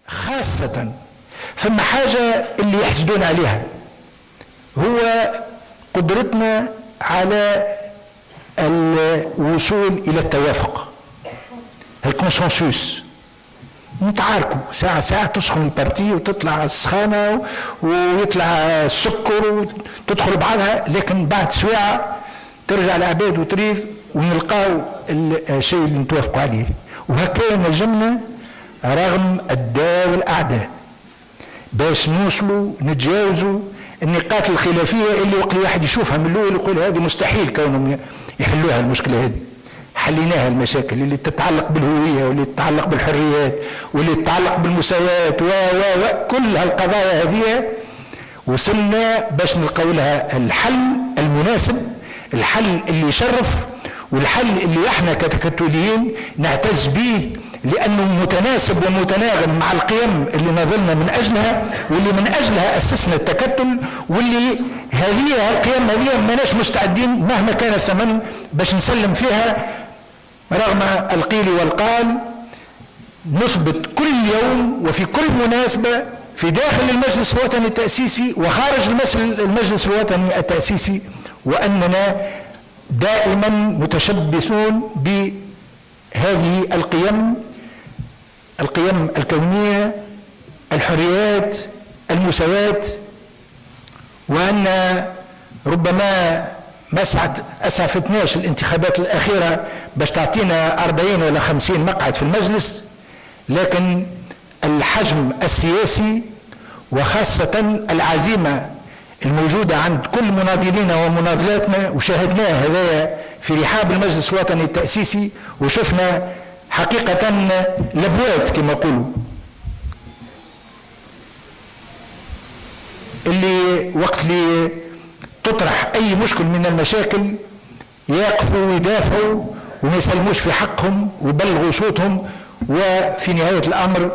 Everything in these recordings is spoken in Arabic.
خاصة ثم حاجة اللي يحسدون عليها، هو قدرتنا على الوصول إلى التوافق، الكونسنسوس. نتعاركوا ساعة ساعة، تسخن البارتي وتطلع السخانة ويطلع السكر وتدخل بعضها، لكن بعد سواعة ترجع العباد وتريد ونلقاو الشيء اللي نتوافقوا عليه. وهكذا نجمنا رغم الداء والأعداء باش نوصلوا نتجاوزوا النقاط الخلافية اللي وقت الواحد يشوفها من الأول يقول هذه مستحيل كونهم يحلوها المشكلة هذه. حليناها المشاكل اللي تتعلق بالهوية واللي تتعلق بالحريات واللي تتعلق بالمساواة كل هالقضايا هذه وصلنا باش نلقاو لها الحل المناسب، الحل اللي يشرف، والحل اللي احنا كتكتليين نعتز به لانه متناسب ومتناغم مع القيم اللي نظلنا من اجلها واللي من اجلها اسسنا التكتل، واللي هذه القيم هذه ماناش مستعدين مهما كان الثمن باش نسلم فيها رغم القيل والقال. نثبت كل يوم وفي كل مناسبة في داخل المجلس الوطني التأسيسي وخارج المجلس الوطني التأسيسي وأننا دائما متشبثون بهذه القيم الكونية، الحريات، المساواة، وأن ربما ما أسعفتناش الانتخابات الأخيرة باش تعطينا 40 ولا 50 مقعد في المجلس، لكن الحجم السياسي وخاصة العزيمة الموجودة عند كل مناضلينا ومناضلاتنا، وشاهدناه هذا في رحاب المجلس الوطني التأسيسي، وشفنا حقيقة لبوات كما يقولوا اللي وقت اللي تطرح أي مشكل من المشاكل يقفوا ويدافعوا وما يسلموش في حقهم ويبلغوا صوتهم، وفي نهاية الأمر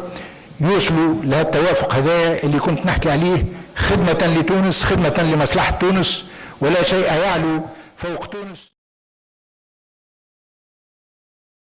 يوصلوا للتوافق هذا اللي كنت نحكي عليه، خدمة لتونس، خدمة لمصلحة تونس، ولا شيء يعلو فوق تونس.